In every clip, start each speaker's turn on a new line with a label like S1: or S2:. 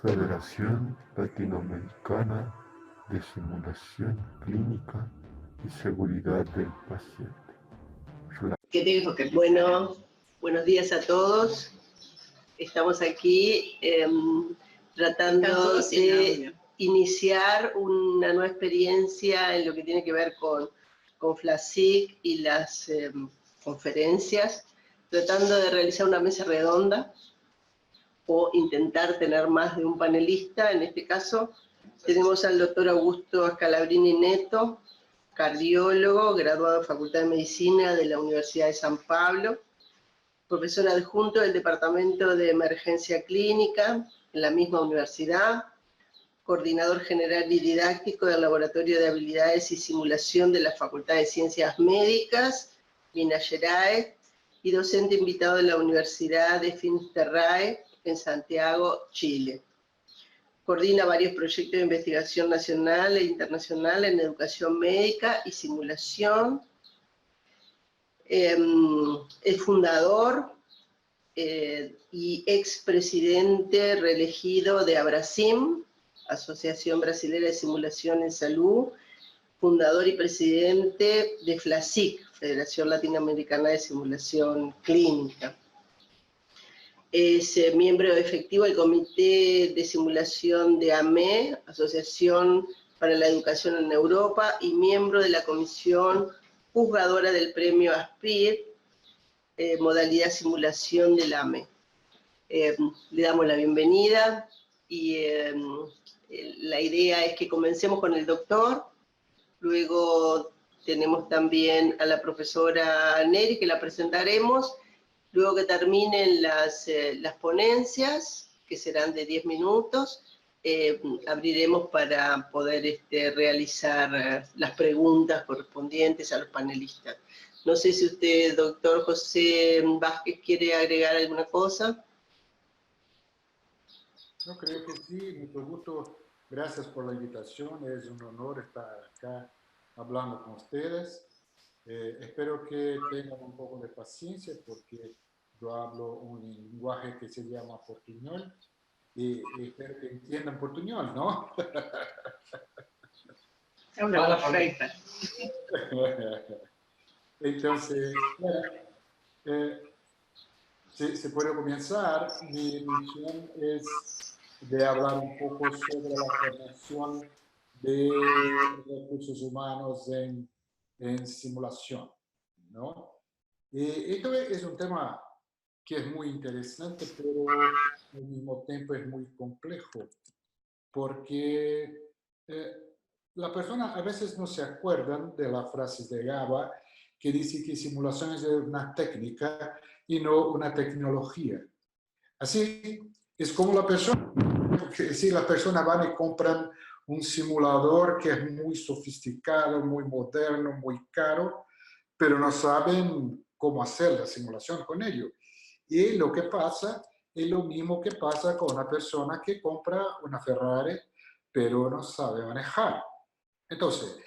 S1: Federación Latinoamericana de Simulación Clínica y Seguridad del Paciente.
S2: ¿Qué digo? Bueno, buenos días a todos. Estamos aquí tratando de iniciar una nueva experiencia en lo que tiene que ver con FLASIC y las conferencias, tratando de realizar una mesa redonda o intentar tener más de un panelista. En este caso tenemos al doctor Augusto Scalabrini Neto, cardiólogo, graduado en Facultad de Medicina de la Universidad de San Pablo, profesor adjunto del Departamento de Emergencia Clínica en la misma universidad, coordinador general y didáctico del Laboratorio de Habilidades y Simulación de la Facultad de Ciencias Médicas, Minas Gerais, y docente invitado de la Universidad de Finisterrae en Santiago, Chile. Coordina varios proyectos de investigación nacional e internacional en educación médica y simulación. Es fundador y expresidente reelegido de Abrasim, Asociación Brasilera de Simulación en Salud, fundador y presidente de FLASIC, Federación Latinoamericana de Simulación Clínica. Es miembro efectivo del Comité de Simulación de AME, Asociación para la Educación en Europa, y miembro de la Comisión Juzgadora del Premio ASPIR, modalidad simulación del AME. Le damos la bienvenida y la idea es que comencemos con el doctor, luego tenemos también a la profesora Neri, que la presentaremos, luego que terminen las ponencias, que serán de 10 minutos, abriremos para poder realizar las preguntas correspondientes a los panelistas. No sé si usted, doctor José Vázquez, quiere agregar alguna cosa.
S3: No, creo que sí, mucho gusto. Gracias por la invitación. Es un honor estar acá hablando con ustedes. Espero que tengan un poco de paciencia porque yo hablo un lenguaje que se llama portuñol y espero que entiendan portuñol, ¿no?
S2: Es una perfecta.
S3: Entonces, bueno, se puede comenzar. Mi misión es de hablar un poco sobre la formación de recursos humanos en simulación, ¿no? Esto es un tema que es muy interesante, pero al mismo tiempo es muy complejo, porque las personas a veces no se acuerdan de las frases de GABA que dice que simulación es una técnica y no una tecnología. Así es como la persona, porque si las personas van y compran un simulador que es muy sofisticado, muy moderno, muy caro, pero no saben cómo hacer la simulación con ello. Y lo que pasa es lo mismo que pasa con una persona que compra una Ferrari, pero no sabe manejar. Entonces,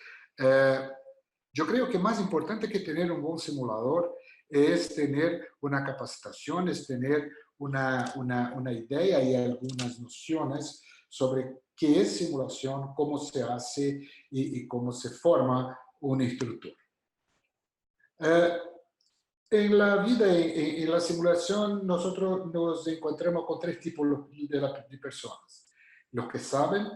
S3: yo creo que más importante que tener un buen simulador es tener una capacitación, es tener una idea y algunas nociones sobre qué es simulación, cómo se hace y cómo se forma un instructor. En la vida, en la simulación, nosotros nos encontramos con tres tipos de personas. Los que saben,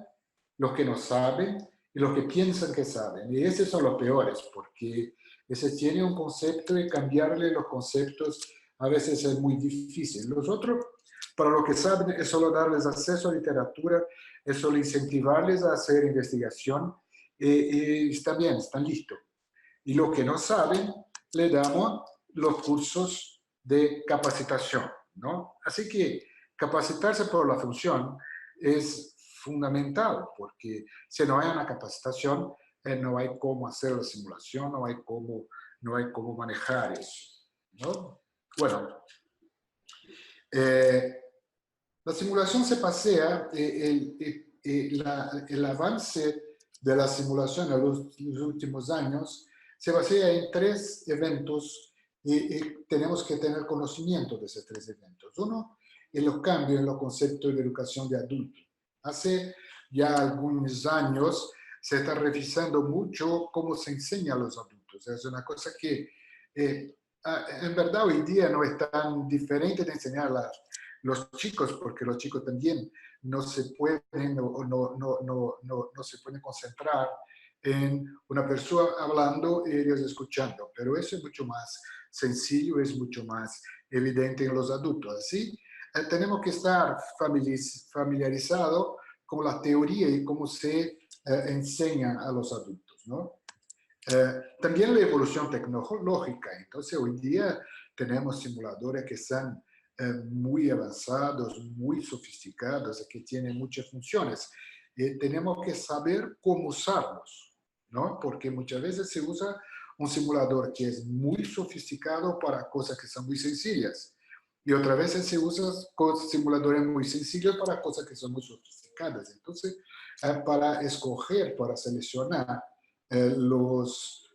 S3: los que no saben y los que piensan que saben. Y esos son los peores, porque ese tiene un concepto y cambiarle los conceptos a veces es muy difícil. Los otros, para los que saben, es solo darles acceso a literatura, es solo incentivarles a hacer investigación y están bien, están listos. Y los que no saben, le damos los cursos de capacitación, ¿no? Así que capacitarse por la función es fundamental, porque si no hay una capacitación, no hay cómo hacer la simulación, no hay cómo manejar eso, ¿no? Bueno, la simulación se pasea, el avance de la simulación en los últimos años se basea en tres eventos y tenemos que tener conocimiento de esos tres eventos. Uno en los cambios en los conceptos de educación de adultos. Hace ya algunos años se está revisando mucho cómo se enseña a los adultos. Es una cosa que en verdad hoy día no es tan diferente de enseñar a los chicos, porque los chicos también no se pueden no se pueden concentrar en una persona hablando y ellos escuchando, pero eso es mucho más sencillo, es mucho más evidente en los adultos. Así, tenemos que estar familiarizados con la teoría y cómo se enseña a los adultos, ¿no? También la evolución tecnológica. Entonces, hoy día tenemos simuladores que están muy avanzados, muy sofisticados, que tienen muchas funciones. Tenemos que saber cómo usarlos, ¿no? Porque muchas veces se usa un simulador que es muy sofisticado para cosas que son muy sencillas. Y otras veces se usan simuladores muy sencillos para cosas que son muy sofisticadas. Entonces, para escoger, para seleccionar los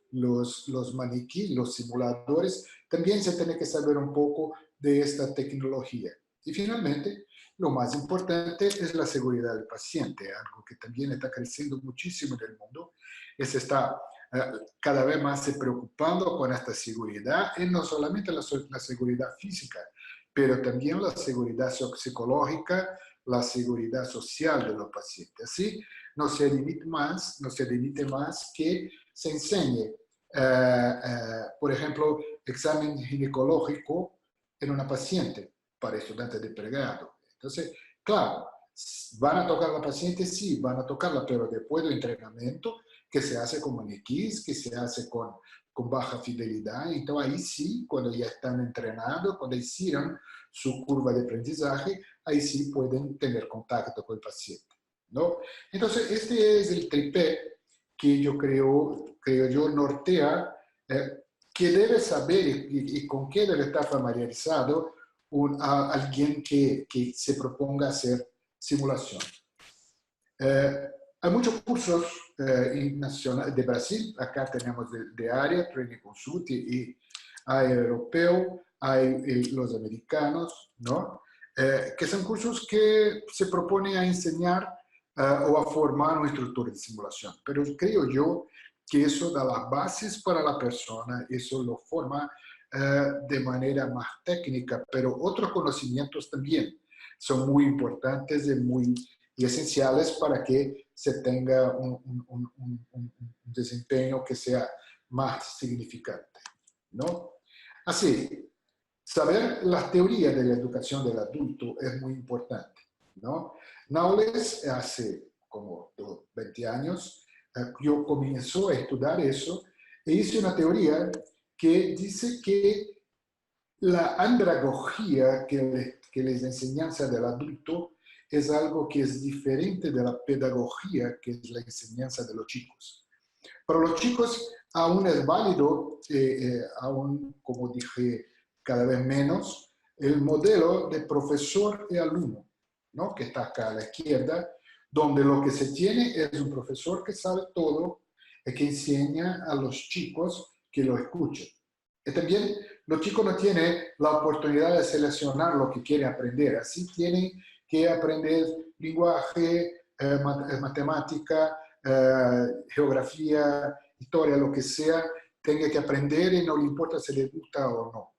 S3: maniquíes, los simuladores, también se tiene que saber un poco de esta tecnología. Y finalmente, lo más importante es la seguridad del paciente, algo que también está creciendo muchísimo en el mundo. Se está cada vez más se preocupando con esta seguridad, y no solamente la seguridad física, pero también la seguridad psicológica, la seguridad social de los pacientes. Así, no se limite más que se enseñe, por ejemplo, examen ginecológico en una paciente para estudiantes de pregrado. Entonces, claro, van a tocar a la paciente, sí, van a tocarla, pero después del entrenamiento que se hace con maniquís, que se hace con baja fidelidad. Entonces, ahí sí, cuando ya están entrenados, cuando hicieron su curva de aprendizaje, ahí sí pueden tener contacto con el paciente, ¿no? Entonces, este es el tripé que yo creo yo nortea, que debe saber y con qué debe estar familiarizado alguien que se proponga hacer simulación. Hay muchos cursos de Brasil, acá tenemos de área, Training Consult, y hay europeo, hay los americanos, ¿no? Que son cursos que se proponen a enseñar o a formar un instructor de simulación. Pero creo yo que eso da las bases para la persona, eso lo forma de manera más técnica, pero otros conocimientos también son muy importantes y esenciales para que se tenga un desempeño que sea más significante, ¿no? Así, saber las teorías de la educación del adulto es muy importante, ¿no? Knowles, hace como 20 años, yo comenzó a estudiar eso e hice una teoría que dice que la andragogía, que es la enseñanza del adulto, es algo que es diferente de la pedagogía, que es la enseñanza de los chicos. Para los chicos aún es válido, aún, como dije, cada vez menos, el modelo de profesor y alumno, ¿no? Que está acá a la izquierda, donde lo que se tiene es un profesor que sabe todo y que enseña a los chicos que lo escuchen. Y también los chicos no tienen la oportunidad de seleccionar lo que quieren aprender, así tienen que aprender lenguaje, matemática, geografía, historia, lo que sea, tenga que aprender y no le importa si le gusta o no.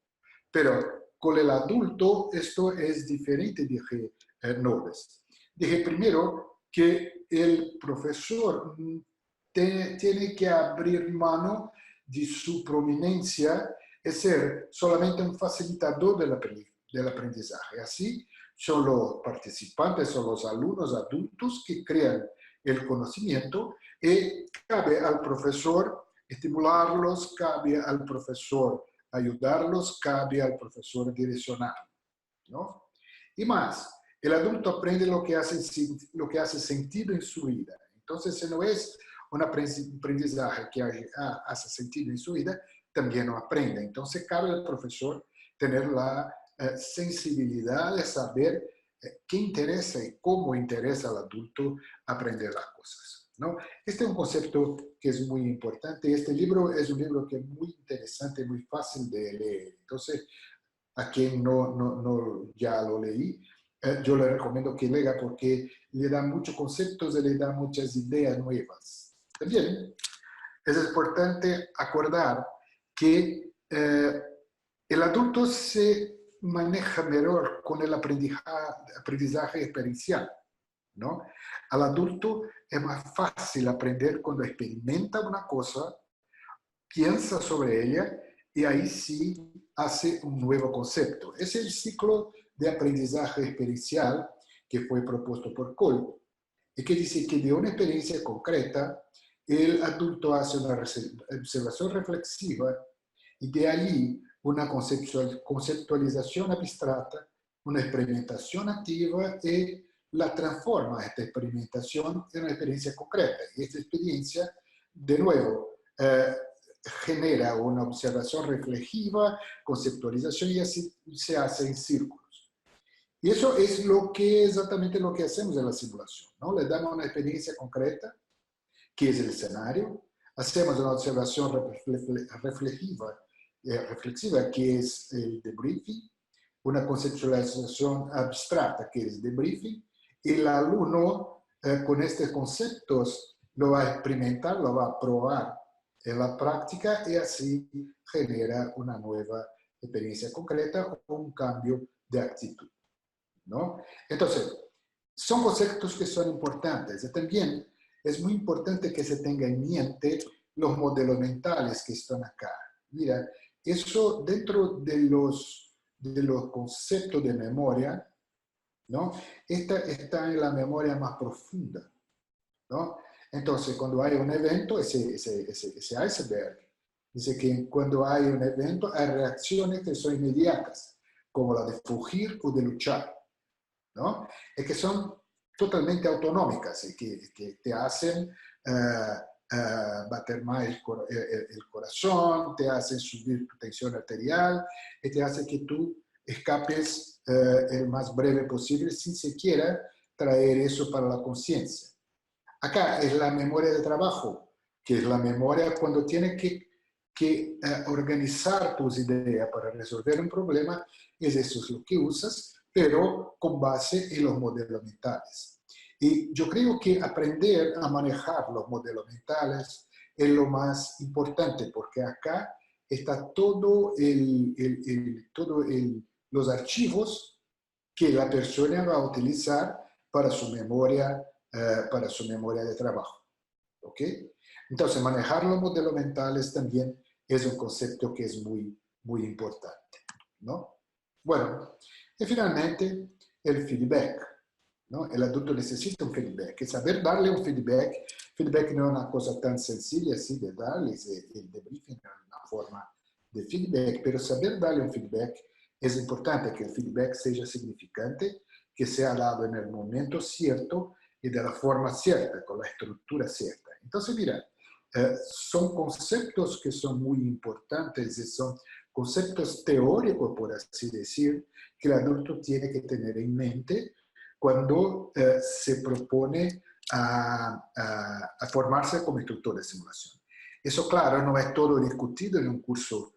S3: Pero con el adulto esto es diferente, dije Knowles. Dije primero que el profesor tiene que abrir mano de su prominencia y ser solamente un facilitador del aprendizaje. Así son los participantes, son los alumnos adultos que crean el conocimiento y cabe al profesor estimularlos, cabe al profesor ayudarlos, cabe al profesor direccionar, ¿no? Y más, el adulto aprende lo que hace sentido en su vida. Entonces, si no es un aprendizaje que hace sentido en su vida, también no aprende. Entonces, cabe al profesor tener la sensibilidad de saber qué interesa y cómo interesa al adulto aprender las cosas, ¿no? Este es un concepto que es muy importante. Este libro es un libro que es muy interesante, muy fácil de leer. Entonces, a quien no ya lo leí, yo le recomiendo que lea porque le da muchos conceptos y le da muchas ideas nuevas. También es importante acordar que el adulto se maneja mejor con el aprendizaje experiencial, ¿no? Al adulto es más fácil aprender cuando experimenta una cosa, piensa sobre ella y ahí sí hace un nuevo concepto. Es el ciclo de aprendizaje experiencial que fue propuesto por Cole y que dice que de una experiencia concreta el adulto hace una observación reflexiva y de allí una conceptualización abstracta, una experimentación activa y la transforma esta experimentación en una experiencia concreta. Y esta experiencia, de nuevo, genera una observación reflexiva, conceptualización y así se hace en círculos. Y eso es exactamente lo que hacemos en la simulación, ¿no? Le damos una experiencia concreta, que es el escenario, hacemos una observación reflexiva, que es el debriefing, una conceptualización abstracta, que es el debriefing, y el alumno con estos conceptos lo va a experimentar, lo va a probar en la práctica y así genera una nueva experiencia concreta o un cambio de actitud, ¿no? Entonces, son conceptos que son importantes. Y también es muy importante que se tenga en mente los modelos mentales que están acá. Mira, eso dentro de los conceptos de memoria, ¿no? Esta está en la memoria más profunda, ¿no? Entonces, cuando hay un evento, ese iceberg, dice que cuando hay un evento hay reacciones que son inmediatas, como la de fugir o de luchar, ¿no? Es que son totalmente autonómicas y que te hacen bater más el corazón, te hacen subir tu tensión arterial y te hace que tú escapes el más breve posible sin siquiera traer eso para la conciencia. Acá es la memoria de trabajo, que es la memoria cuando tienes que organizar tus ideas para resolver un problema, eso es lo que usas, pero con base en los modelos mentales. Y yo creo que aprender a manejar los modelos mentales es lo más importante, porque acá está todo los archivos que la persona va a utilizar para su memoria de trabajo. ¿Ok? Entonces, manejar los modelos mentales también es un concepto que es muy, muy importante, ¿no? Bueno, y finalmente, el feedback, ¿no? El adulto necesita un feedback. Y saber darle un feedback no es una cosa tan sencilla así de darle, el debriefing es una forma de feedback, pero saber darle un feedback es importante, que el feedback sea significante, que sea dado en el momento cierto y de la forma cierta, con la estructura cierta. Entonces, mira, son conceptos que son muy importantes y son conceptos teóricos, por así decir, que el adulto tiene que tener en mente cuando se propone a formarse como instructor de simulación. Eso, claro, no es todo discutido en un curso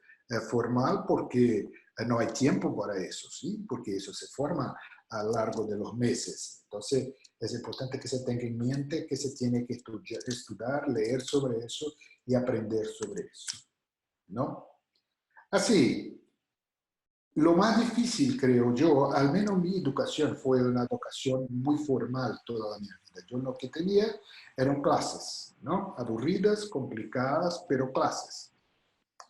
S3: formal porque no hay tiempo para eso, ¿sí? Porque eso se forma a lo largo de los meses. Entonces, es importante que se tenga en mente que se tiene que estudiar, leer sobre eso y aprender sobre eso, ¿no? Así, lo más difícil, creo yo, al menos mi educación fue una educación muy formal toda la mi vida. Yo lo que tenía eran clases, ¿no? Aburridas, complicadas, pero clases,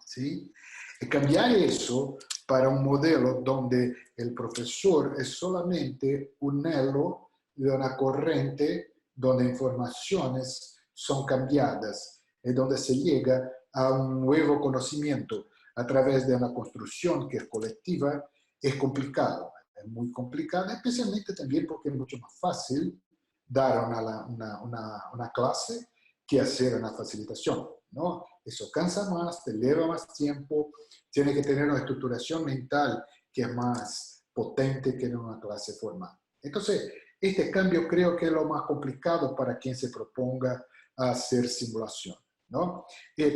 S3: ¿sí? Y cambiar eso para un modelo donde el profesor es solamente un elo de una corriente donde informaciones son cambiadas y donde se llega a un nuevo conocimiento a través de una construcción que es colectiva, es complicado. Es muy complicado, especialmente también porque es mucho más fácil dar una clase que hacer una facilitación, ¿no? Eso cansa más, te lleva más tiempo, tiene que tener una estructuración mental que es más potente que en una clase formal. Entonces, este cambio creo que es lo más complicado para quien se proponga a hacer simulación, ¿no?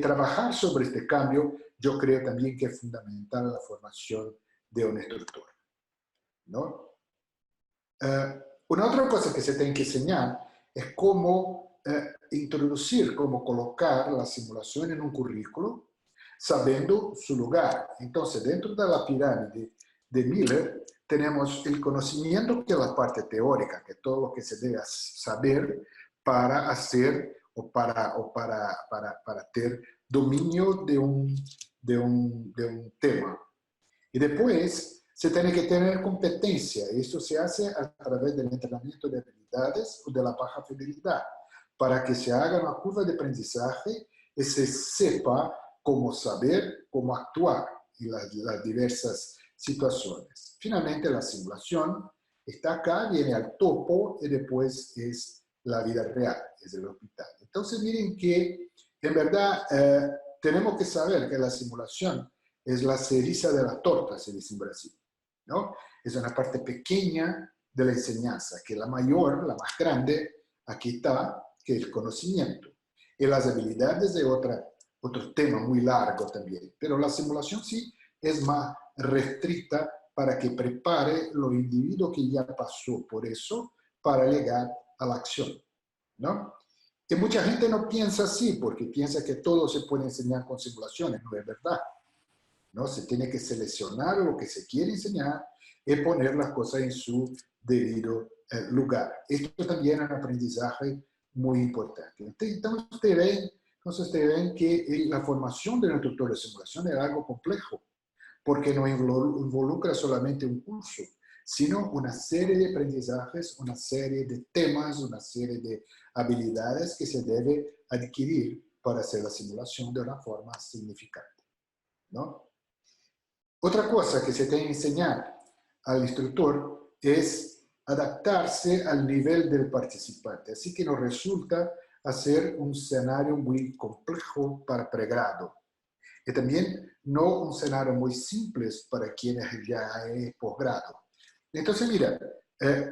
S3: Trabajar sobre este cambio, yo creo también que es fundamental la formación de un instructor, ¿no? Una otra cosa que se tiene que enseñar es cómo introducir, cómo colocar la simulación en un currículo, sabiendo su lugar. Entonces, dentro de la pirámide de Miller, tenemos el conocimiento, que es la parte teórica, que es todo lo que se debe saber para hacer o para tener dominio de un tema. Y después se tiene que tener competencia. Esto se hace a través del entrenamiento de habilidades o de la baja fidelidad, para que se haga una curva de aprendizaje y se sepa cómo saber, cómo actuar en las diversas situaciones. Finalmente, la simulación está acá, viene al topo y después es la vida real, es el hospital. Entonces, miren que en verdad tenemos que saber que la simulación es la cereza de la torta, se dice en Brasil, ¿no? Es una parte pequeña de la enseñanza, que la mayor, la más grande, aquí está, que es el conocimiento. Y las habilidades es otro tema muy largo también. Pero la simulación sí es más restricta para que prepare los individuos que ya pasó por eso para llegar a la acción, ¿no? Y mucha gente no piensa así, porque piensa que todo se puede enseñar con simulaciones. No es verdad, ¿no? Se tiene que seleccionar lo que se quiere enseñar y poner las cosas en su debido lugar. Esto también es un aprendizaje muy importante. Entonces ustedes ven que la formación del instructor de simulación es algo complejo, porque no involucra solamente un curso, sino una serie de aprendizajes, una serie de temas, una serie de habilidades que se debe adquirir para hacer la simulación de una forma significante, ¿no? Otra cosa que se tiene que enseñar al instructor es adaptarse al nivel del participante. Así que nos resulta hacer un escenario muy complejo para pregrado. Y también no un escenario muy simple para quienes ya es posgrado. Entonces, mira,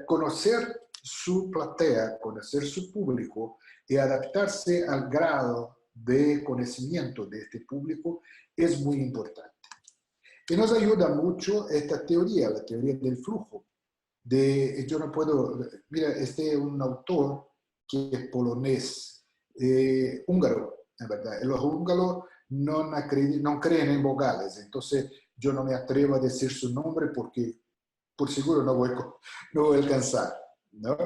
S3: conocer su platea, conocer su público y adaptarse al grado de conocimiento de este público es muy importante. Y nos ayuda mucho esta teoría, la teoría del flujo. Yo no puedo, mira, este es un autor que es polonés, húngaro, en verdad. Los húngaros no creen en vocales, entonces yo no me atrevo a decir su nombre porque por seguro no voy a alcanzar, ¿no?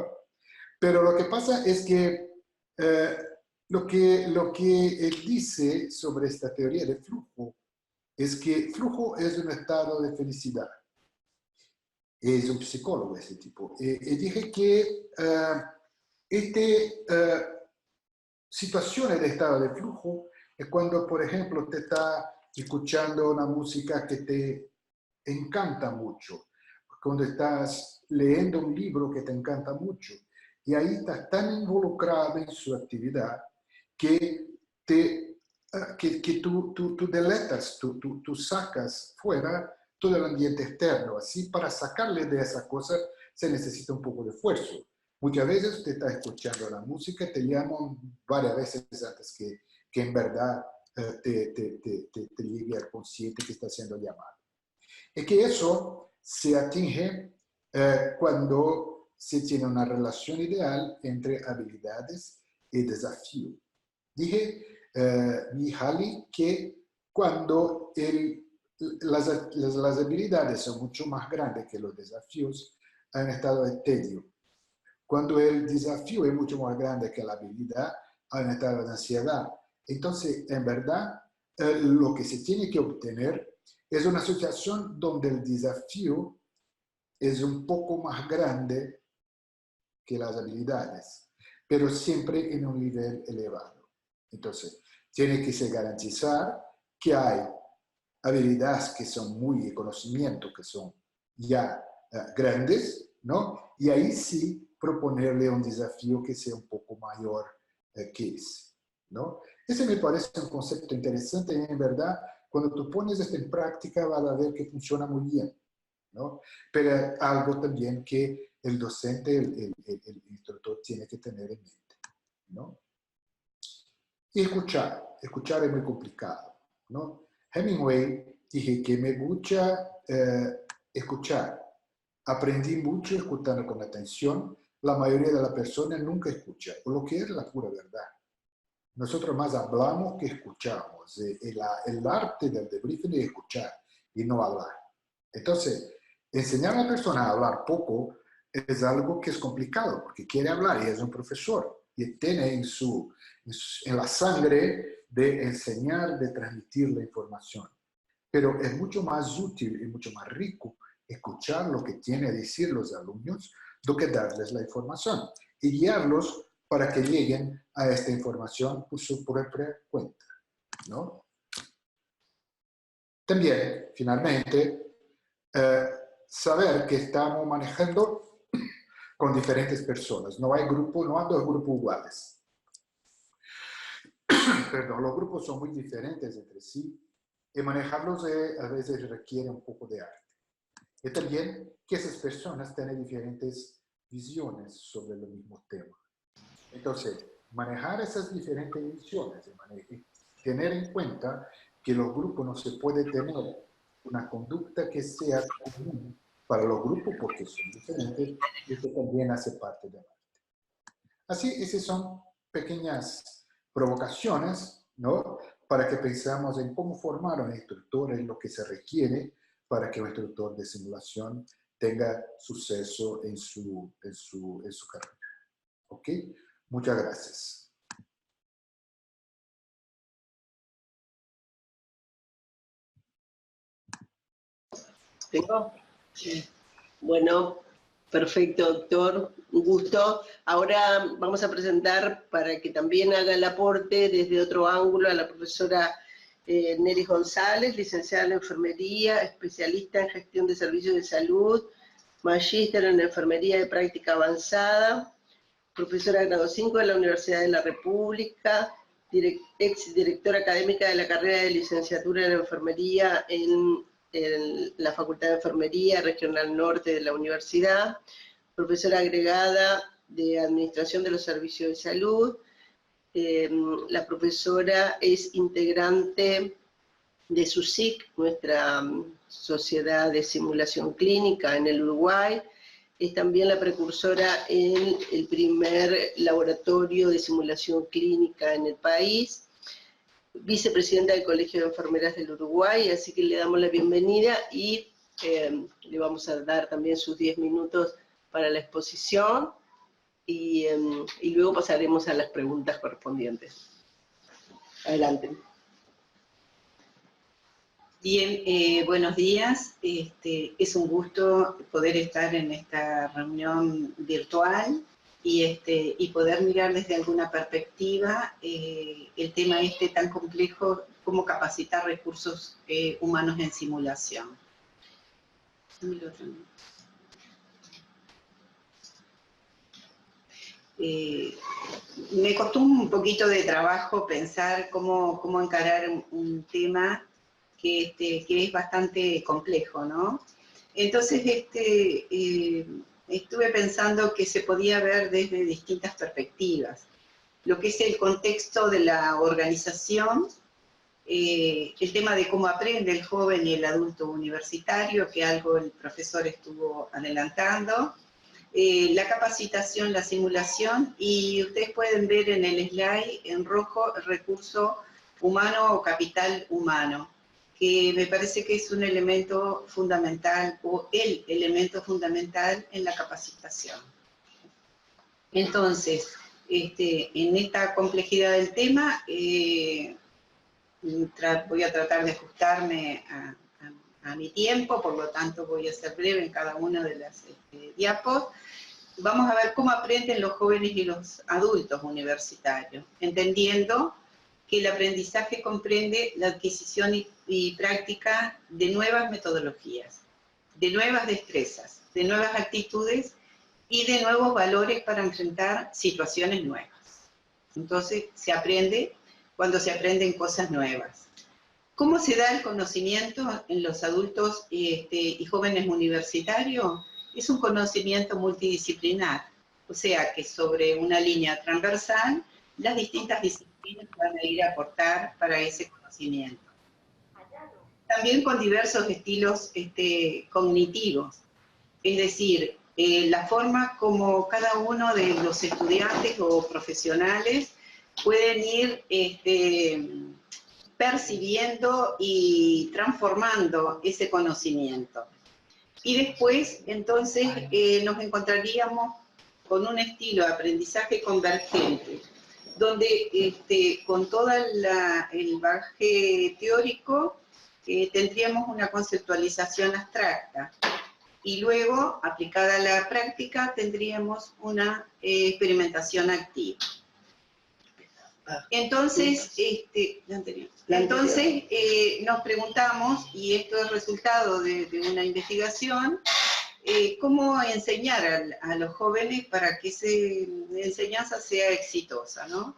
S3: Pero lo que pasa es que lo que él dice sobre esta teoría de flujo es que flujo es un estado de felicidad. Es un psicólogo ese tipo. Y dije que situaciones de estado de flujo es cuando, por ejemplo, te está escuchando una música que te encanta mucho, cuando estás leyendo un libro que te encanta mucho, y ahí estás tan involucrado en su actividad que tú deletas, tú sacas fuera todo el ambiente externo. Así, para sacarle de esa cosa se necesita un poco de esfuerzo. Muchas veces usted está escuchando la música, te llaman varias veces antes que en verdad te llegue al consciente que está siendo llamado. Es que eso se atinge cuando se tiene una relación ideal entre habilidades y desafío. Dije, Mihaly, que cuando las habilidades son mucho más grandes que los desafíos, hay un estado de tedio. Cuando el desafío es mucho más grande que la habilidad, hay un estado de ansiedad. Entonces, en verdad, lo que se tiene que obtener es una situación donde el desafío es un poco más grande que las habilidades, pero siempre en un nivel elevado. Entonces, tiene que se garantizar que hay habilidades que son muy, conocimientos que son ya grandes, ¿no? Y ahí sí proponerle un desafío que sea un poco mayor que ese, ¿no? Ese me parece un concepto interesante y en verdad, cuando tú pones esto en práctica, vas a ver que funciona muy bien, ¿no? Pero algo también que el docente, el instructor tiene que tener en mente, ¿no? Y escuchar es muy complicado, ¿no? Hemingway dije que me gusta escuchar. Aprendí mucho escuchando con atención. La mayoría de las personas nunca escucha, lo que es la pura verdad. Nosotros más hablamos que escuchamos. El arte del debriefing es escuchar y no hablar. Entonces, enseñar a la persona a hablar poco es algo que es complicado, porque quiere hablar y es un profesor. Y tiene en la sangre de enseñar, de transmitir la información. Pero es mucho más útil y mucho más rico escuchar lo que tienen a decir los alumnos do que darles la información y guiarlos para que lleguen a esta información por su propia cuenta, ¿no? También, finalmente, saber que estamos manejando con diferentes personas. No hay dos grupos iguales. Perdón, los grupos son muy diferentes entre sí y manejarlos a veces requiere un poco de arte. Y también que esas personas tienen diferentes visiones sobre el mismo tema. Entonces, manejar esas diferentes visiones, tener en cuenta que los grupos no se puede tener una conducta que sea común para los grupos porque son diferentes y eso también hace parte del arte. Así, esas son pequeñas provocaciones, ¿no? Para que pensemos en cómo formar un instructor, en lo que se requiere para que un instructor de simulación tenga suceso en su carrera. ¿Ok? Muchas gracias.
S2: ¿Tengo? Sí. Bueno, perfecto, doctor. Un gusto. Ahora vamos a presentar, para que también haga el aporte desde otro ángulo, a la profesora Nery González, licenciada en Enfermería, especialista en Gestión de Servicios de Salud, magíster en Enfermería de Práctica Avanzada, profesora de grado 5 de la Universidad de la República, ex directora académica de la carrera de licenciatura en Enfermería en la Facultad de Enfermería Regional Norte de la Universidad, profesora agregada de Administración de los Servicios de Salud. La profesora es integrante de SUSIC, nuestra Sociedad de Simulación Clínica en el Uruguay. Es también la precursora en el primer laboratorio de simulación clínica en el país, vicepresidenta del Colegio de Enfermeras del Uruguay, así que le damos la bienvenida y le vamos a dar también sus 10 minutos para la exposición y luego pasaremos a las preguntas correspondientes. Adelante.
S4: Bien, buenos días. Es un gusto poder estar en esta reunión virtual y poder mirar desde alguna perspectiva el tema tan complejo como capacitar recursos humanos en simulación. Me costó un poquito de trabajo pensar cómo encarar un tema que es bastante complejo, ¿no? Entonces, estuve pensando que se podía ver desde distintas perspectivas. Lo que es el contexto de la organización, el tema de cómo aprende el joven y el adulto universitario, que algo el profesor estuvo adelantando, la capacitación, la simulación, y ustedes pueden ver en el slide en rojo el recurso humano o capital humano, que me parece que es un elemento fundamental, o el elemento fundamental en la capacitación. Entonces, en esta complejidad del tema, voy a tratar de ajustarme a mi tiempo, por lo tanto voy a ser breve en cada una de las diapos. Vamos a ver cómo aprenden los jóvenes y los adultos universitarios, entendiendo que el aprendizaje comprende la adquisición y práctica de nuevas metodologías, de nuevas destrezas, de nuevas actitudes y de nuevos valores para enfrentar situaciones nuevas. Entonces, se aprende cuando se aprenden cosas nuevas. ¿Cómo se da el conocimiento en los adultos y jóvenes universitarios? Es un conocimiento multidisciplinar, o sea que sobre una línea transversal, las distintas disciplinas van a ir a aportar para ese conocimiento. también con diversos estilos cognitivos. Es decir, la forma como cada uno de los estudiantes o profesionales pueden ir percibiendo y transformando ese conocimiento. Y después, entonces, nos encontraríamos con un estilo de aprendizaje convergente, donde con todo el bagaje teórico tendríamos una conceptualización abstracta, y luego, aplicada a la práctica, tendríamos una experimentación activa. Entonces, nos preguntamos, y esto es resultado de una investigación, cómo enseñar a los jóvenes para que esa enseñanza sea exitosa, ¿no?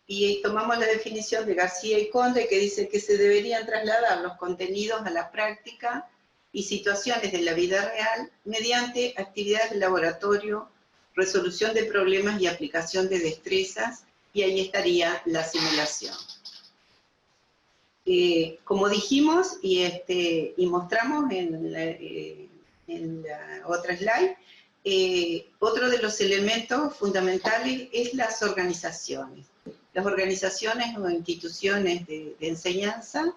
S4: Y tomamos la definición de García y Conde, que dice que se deberían trasladar los contenidos a la práctica y situaciones de la vida real mediante actividades de laboratorio, resolución de problemas y aplicación de destrezas, y ahí estaría la simulación. Como dijimos y mostramos en la otra slide, otro de los elementos fundamentales es las organizaciones. Las organizaciones o instituciones de enseñanza,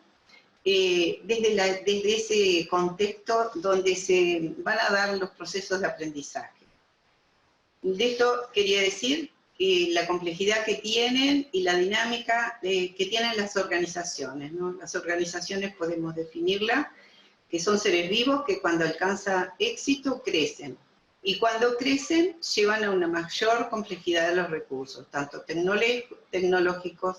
S4: desde ese contexto donde se van a dar los procesos de aprendizaje. De esto quería decir la complejidad que tienen y la dinámica que tienen las organizaciones, ¿no? Las organizaciones podemos definirlas, que son seres vivos que cuando alcanzan éxito crecen. Y cuando crecen llevan a una mayor complejidad de los recursos, tanto tecnológicos,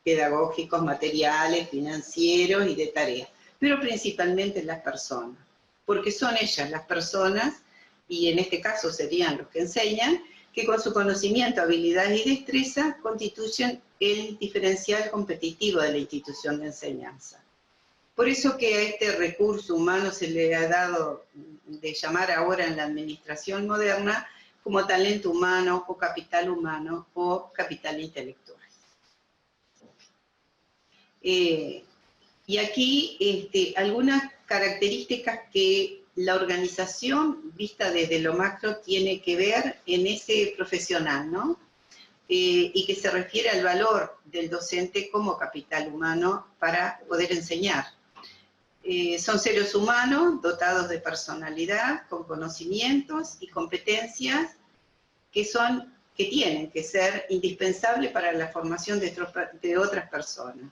S4: pedagógicos, materiales, financieros y de tareas, pero principalmente las personas, porque son ellas las personas, y en este caso serían los que enseñan, que con su conocimiento, habilidades y destreza constituyen el diferencial competitivo de la institución de enseñanza. Por eso que a este recurso humano se le ha dado de llamar ahora en la administración moderna como talento humano o capital humano o capital intelectual. Y aquí algunas características que la organización, vista desde lo macro, tiene que ver en ese profesional, ¿no? Y que se refiere al valor del docente como capital humano para poder enseñar. Son seres humanos dotados de personalidad, con conocimientos y competencias que tienen que ser indispensables para la formación de otras personas.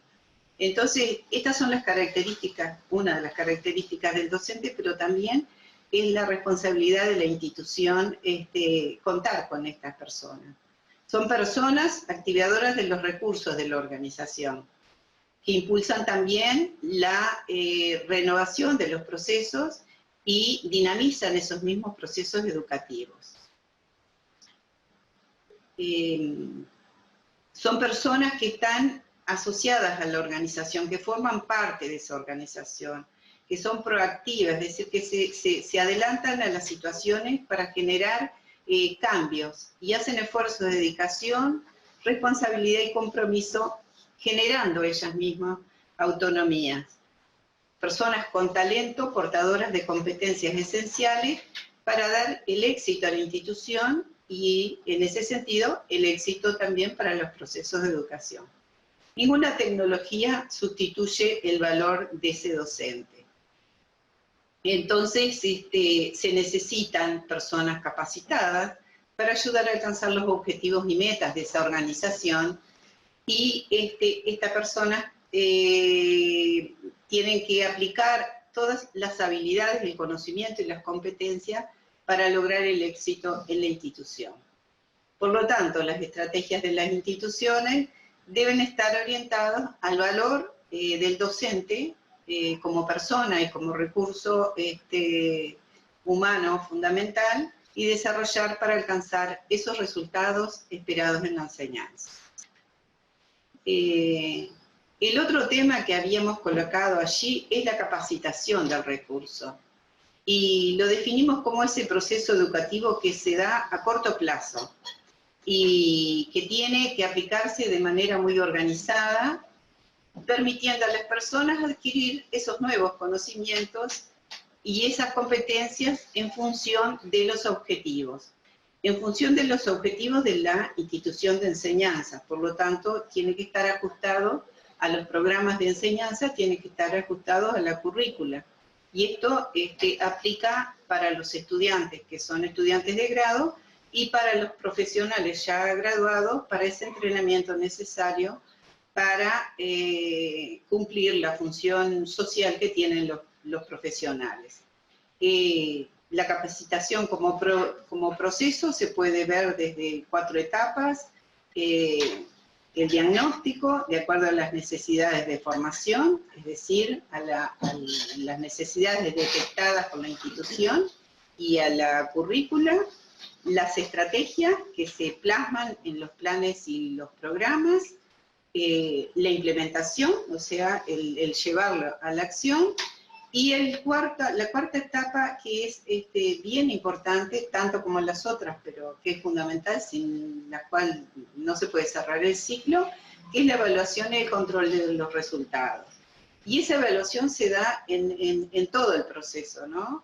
S4: Entonces, estas son las características, una de las características del docente, pero también es la responsabilidad de la institución contar con estas personas. Son personas activadoras de los recursos de la organización, que impulsan también la renovación de los procesos y dinamizan esos mismos procesos educativos. Son personas que están asociadas a la organización, que forman parte de esa organización, que son proactivas, es decir, que se adelantan a las situaciones para generar cambios y hacen esfuerzos de dedicación, responsabilidad y compromiso, generando ellas mismas autonomías. Personas con talento, portadoras de competencias esenciales para dar el éxito a la institución y, en ese sentido, el éxito también para los procesos de educación. Ninguna tecnología sustituye el valor de ese docente. Entonces, se necesitan personas capacitadas para ayudar a alcanzar los objetivos y metas de esa organización, y estas personas tienen que aplicar todas las habilidades, el conocimiento y las competencias para lograr el éxito en la institución. Por lo tanto, las estrategias de las instituciones deben estar orientadas al valor del docente como persona y como recurso humano fundamental, y desarrollar para alcanzar esos resultados esperados en la enseñanza. El otro tema que habíamos colocado allí es la capacitación del recurso, y lo definimos como ese proceso educativo que se da a corto plazo y que tiene que aplicarse de manera muy organizada permitiendo a las personas adquirir esos nuevos conocimientos y esas competencias en función de los objetivos. En función de los objetivos de la institución de enseñanza. Por lo tanto, tiene que estar ajustado a los programas de enseñanza, tiene que estar ajustado a la currícula. Y esto aplica para los estudiantes, que son estudiantes de grado, y para los profesionales ya graduados, para ese entrenamiento necesario para cumplir la función social que tienen los profesionales. La capacitación como proceso se puede ver desde 4 etapas. El diagnóstico, de acuerdo a las necesidades de formación, es decir, a las necesidades detectadas por la institución y a la currícula. Las estrategias que se plasman en los planes y los programas. La implementación, o sea, el llevarlo a la acción. Y la cuarta etapa, que es bien importante, tanto como las otras, pero que es fundamental, sin la cual no se puede cerrar el ciclo, que es la evaluación y el control de los resultados. Y esa evaluación se da en todo el proceso, ¿no?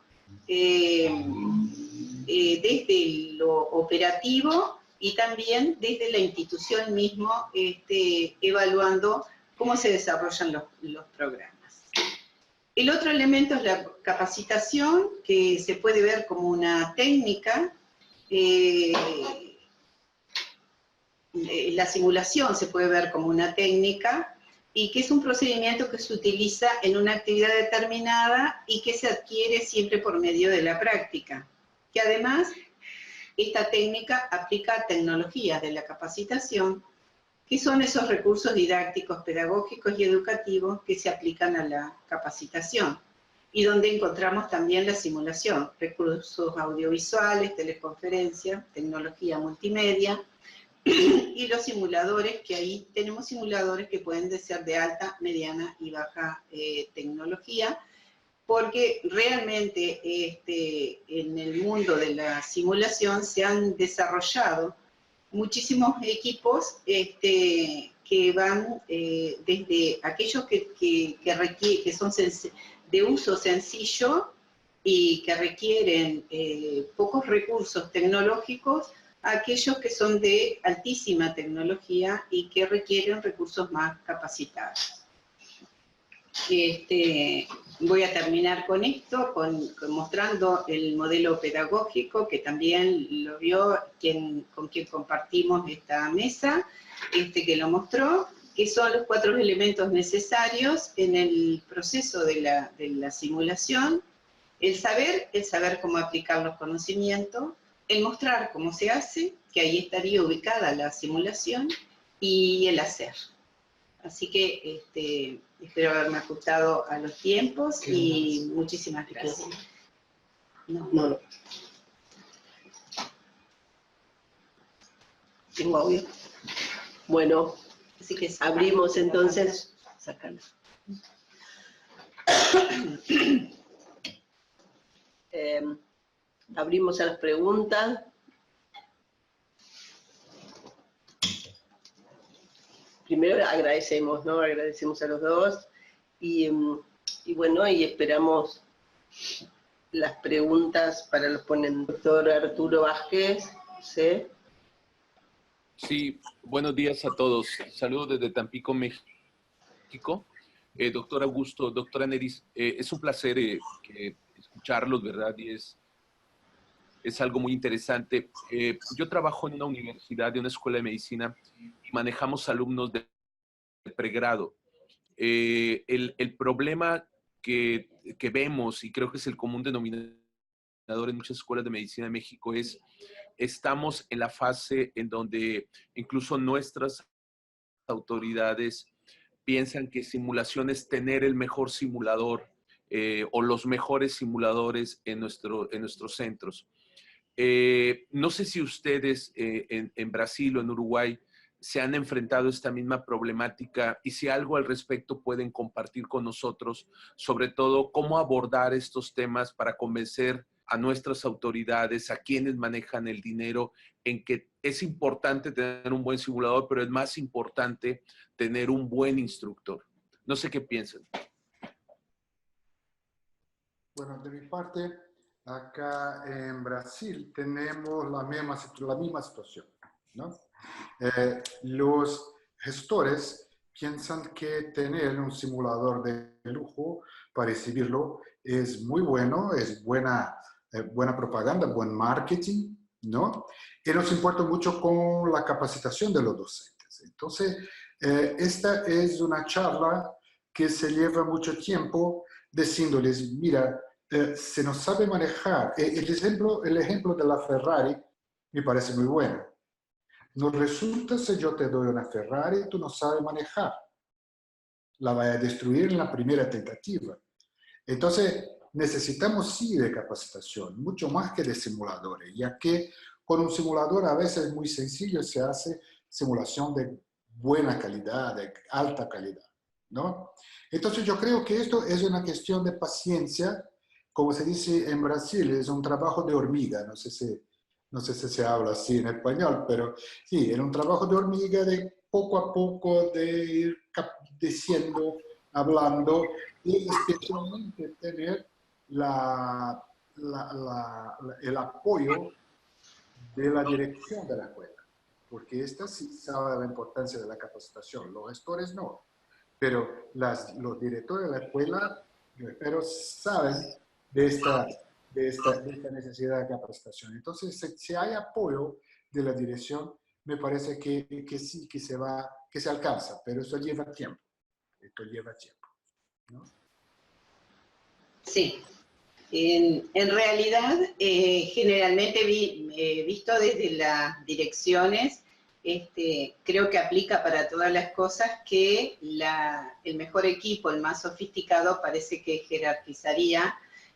S4: Desde lo operativo y también desde la institución mismo, evaluando cómo se desarrollan los programas. El otro elemento es la capacitación, que se puede ver como una técnica. La simulación se puede ver como una técnica, y que es un procedimiento que se utiliza en una actividad determinada y que se adquiere siempre por medio de la práctica. Que además, esta técnica aplica tecnologías de la capacitación, que son esos recursos didácticos, pedagógicos y educativos que se aplican a la capacitación, y donde encontramos también la simulación, recursos audiovisuales, teleconferencia, tecnología multimedia, y los simuladores, que ahí tenemos simuladores que pueden ser de alta, mediana y baja tecnología, porque realmente en el mundo de la simulación se han desarrollado muchísimos equipos que van desde aquellos que son de uso sencillo y que requieren pocos recursos tecnológicos, a aquellos que son de altísima tecnología y que requieren recursos más capacitados. Voy a terminar con esto, mostrando el modelo pedagógico, que también lo vio con quien compartimos esta mesa, que lo mostró, que son los 4 elementos necesarios en el proceso de la simulación: el saber cómo aplicar los conocimientos, el mostrar cómo se hace, que ahí estaría ubicada la simulación, y el hacer. Así que espero haberme ajustado a los tiempos y muchísimas gracias. No. Tengo audio.
S2: Bueno,
S4: así que
S2: abrimos entonces. Sácalo. Abrimos a las preguntas. Primero agradecemos, ¿no? Agradecemos a los dos y bueno, y esperamos las preguntas para los ponentes. Doctor Arturo Vázquez, ¿sí?
S5: Sí, buenos días a todos. Saludos desde Tampico, México. Doctor Augusto, doctora Neris, es un placer escucharlos, ¿verdad? Y es algo muy interesante. Yo trabajo en una universidad, de una escuela de medicina, y manejamos alumnos de pregrado. El problema que vemos, y creo que es el común denominador en muchas escuelas de medicina de México, es estamos en la fase en donde incluso nuestras autoridades piensan que simulación es tener el mejor simulador o los mejores simuladores en nuestros centros. No sé si ustedes en Brasil o en Uruguay se han enfrentado a esta misma problemática y si algo al respecto pueden compartir con nosotros, sobre todo cómo abordar estos temas para convencer a nuestras autoridades, a quienes manejan el dinero, en que es importante tener un buen simulador, pero es más importante tener un buen instructor. No sé qué piensan.
S3: Bueno, de mi parte, acá en Brasil tenemos la misma situación, ¿no? Los gestores piensan que tener un simulador de lujo para exhibirlo es muy bueno, es buena propaganda, buen marketing, ¿no? Y nos importa mucho con la capacitación de los docentes. Entonces, esta es una charla que se lleva mucho tiempo diciéndoles, mira, se nos sabe manejar. El ejemplo de la Ferrari me parece muy bueno. No resulta si yo te doy una Ferrari, tú no sabes manejar. La vas a destruir en la primera tentativa. Entonces, necesitamos sí de capacitación, mucho más que de simuladores, ya que con un simulador a veces es muy sencillo, se hace simulación de buena calidad, de alta calidad, ¿no? Entonces, yo creo que esto es una cuestión de paciencia, como se dice en Brasil, es un trabajo de hormiga, no sé si se habla así en español, pero sí, es un trabajo de hormiga de poco a poco, de ir diciendo, hablando, y especialmente tener el apoyo de la dirección de la escuela, porque esta sí sabe la importancia de la capacitación, los gestores no, pero los directores de la escuela, yo espero, saben de esta necesidad de capacitación. Entonces, si hay apoyo de la dirección, me parece que sí, que se alcanza, pero eso lleva tiempo. Esto lleva tiempo, ¿no?
S4: Sí, en realidad, generalmente visto desde las direcciones, creo que aplica para todas las cosas que el mejor equipo, el más sofisticado, parece que jerarquizaría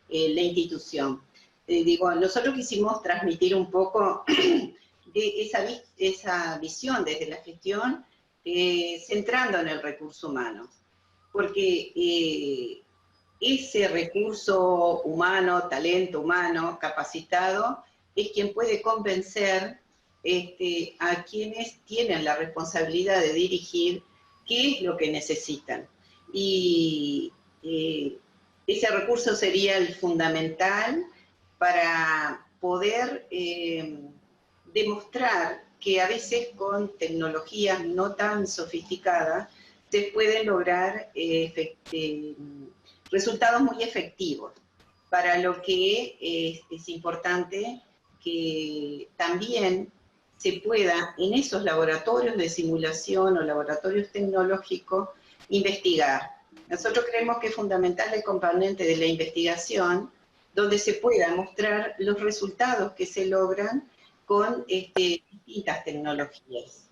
S4: la institución. Digo, nosotros quisimos transmitir un poco de esa visión desde la gestión, centrando en el recurso humano, porque ese recurso humano, talento humano, capacitado, es quien puede convencer a quienes tienen la responsabilidad de dirigir qué es lo que necesitan. Y ese recurso sería el fundamental para poder demostrar que a veces con tecnologías no tan sofisticadas se pueden lograr resultados muy efectivos, para lo que es importante que también se pueda en esos laboratorios de simulación o laboratorios tecnológicos investigar. Nosotros creemos que es fundamental el componente de la investigación, donde se pueda mostrar los resultados que se logran con distintas tecnologías.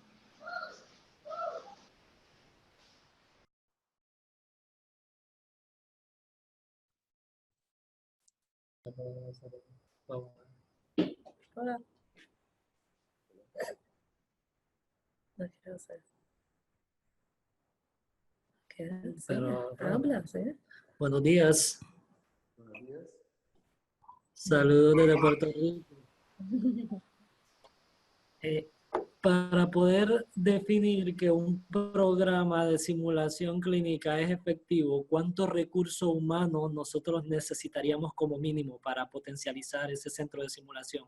S6: Hola. No quiero hacer. ¿Qué haces?
S7: Pero,
S6: Hablas, ¿eh?
S7: buenos días.
S3: Buenos días.
S7: Saludos desde Puerto Rico. Para poder definir que un programa de simulación clínica es efectivo, ¿cuántos recursos humanos nosotros necesitaríamos como mínimo para potencializar ese centro de simulación?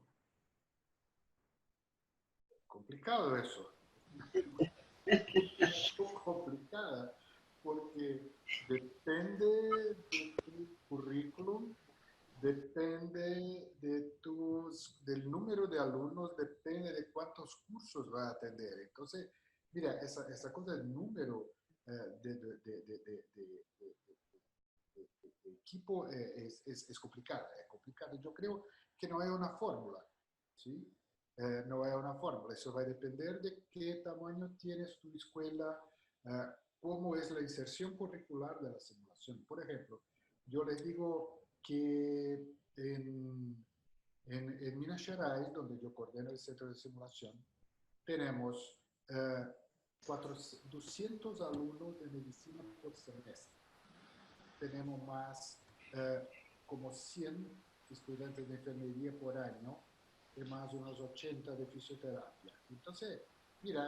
S3: Complicado eso. Complicada, porque depende de tu currículum, depende del número de alumnos, depende de cuántos cursos va a atender. Entonces, mira, esa cosa del número de equipo es complicada, es complicada. Yo creo que no hay una fórmula, ¿sí? No hay una fórmula, eso va a depender de qué tamaño tienes tu escuela, cómo es la inserción curricular de la simulación. Por ejemplo, yo les digo que en Minas Gerais, donde yo coordeno el centro de simulación, tenemos 200 alumnos de medicina por semestre. Tenemos más como 100 estudiantes de enfermería por año y más unos 80 de fisioterapia. Entonces, mira,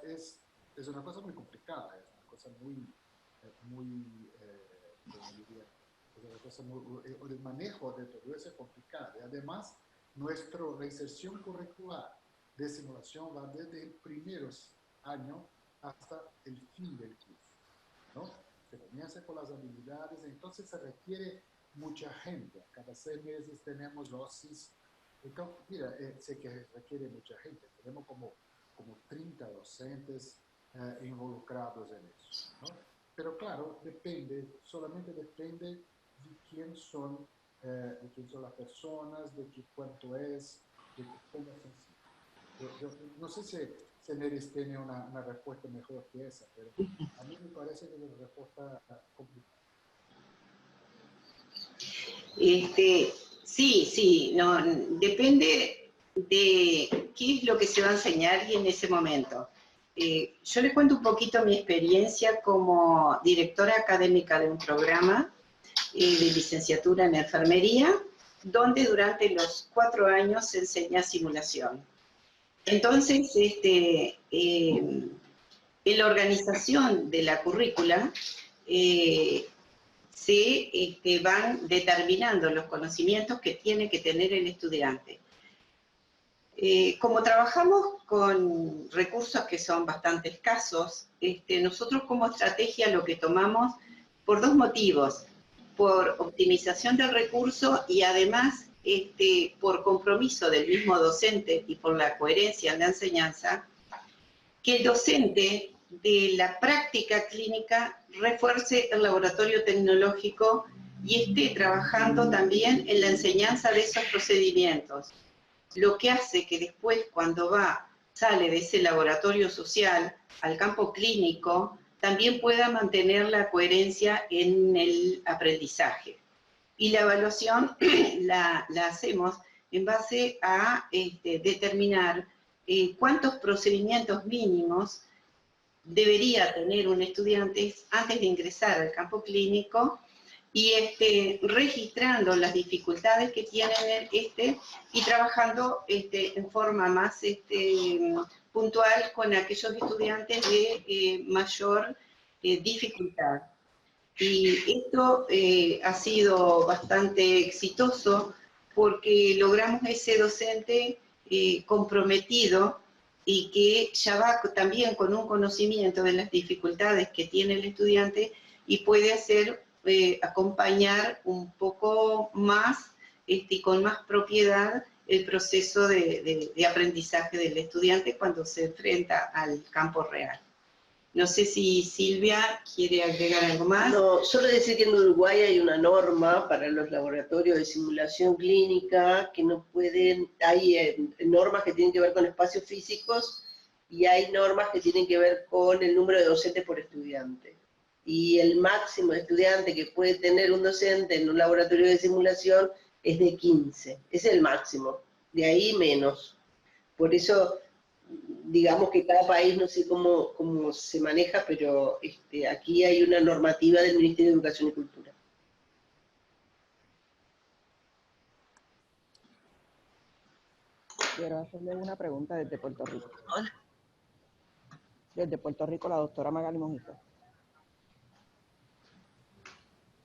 S3: es una cosa muy complicada, es una cosa muy, como diría, el manejo de todo eso es complicado. Y además, nuestra inserción curricular de simulación va desde el primer año hasta el fin del curso, ¿no? Se comienza con las habilidades, entonces se requiere mucha gente. Cada 6 meses tenemos dosis. Entonces, mira, sé que requiere mucha gente. Tenemos como 30 docentes involucrados en eso, ¿no? Pero claro, solamente depende de quién son las personas, de cuánto es, de cómo es en sí. Yo no sé si Neris tiene una respuesta mejor que esa, pero a mí me parece que es una respuesta complicada.
S4: Sí, no, depende de qué es lo que se va a enseñar y en ese momento. Yo les cuento un poquito mi experiencia como directora académica de un programa de licenciatura en enfermería, donde durante los 4 años se enseña simulación. Entonces, en la organización de la currícula, se van determinando los conocimientos que tiene que tener el estudiante. Como trabajamos con recursos que son bastante escasos, nosotros como estrategia lo que tomamos por 2 motivos, por optimización del recurso y además por compromiso del mismo docente y por la coherencia en la enseñanza, que el docente de la práctica clínica refuerce el laboratorio tecnológico y esté trabajando también en la enseñanza de esos procedimientos. Lo que hace que después, cuando sale de ese laboratorio social al campo clínico, también pueda mantener la coherencia en el aprendizaje. Y la evaluación la hacemos en base a determinar cuántos procedimientos mínimos debería tener un estudiante antes de ingresar al campo clínico y registrando las dificultades que tienen y trabajando en forma más puntual con aquellos estudiantes de mayor dificultad. Y esto ha sido bastante exitoso porque logramos ese docente comprometido y que ya va también con un conocimiento de las dificultades que tiene el estudiante y puede acompañar un poco más y con más propiedad el proceso de aprendizaje del estudiante cuando se enfrenta al campo real. No sé si Silvia quiere agregar algo más.
S2: No, solo decir que en Uruguay hay una norma para los laboratorios de simulación clínica que no pueden, hay normas que tienen que ver con espacios físicos y hay normas que tienen que ver con el número de docentes por estudiante. Y el máximo de estudiante que puede tener un docente en un laboratorio de simulación es de 15, es el máximo, de ahí menos. Por eso, digamos que cada país no sé cómo se maneja, pero aquí hay una normativa del Ministerio de Educación y Cultura.
S8: Quiero hacerle una pregunta desde Puerto Rico.
S2: Hola.
S8: Desde Puerto Rico, la doctora Magali Mojica.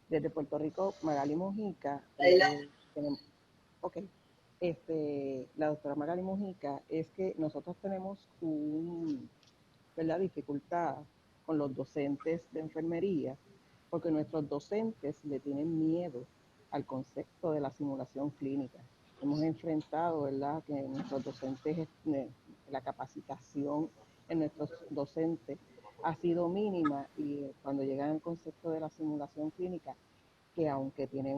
S8: Desde Puerto Rico, Magali Mojica. La doctora Magali Mojica, es que nosotros tenemos una dificultad con los docentes de enfermería, porque nuestros docentes le tienen miedo al concepto de la simulación clínica. Hemos enfrentado, ¿verdad?, que nuestros docentes, la capacitación en nuestros docentes ha sido mínima y cuando llegan al concepto de la simulación clínica, que aunque tienen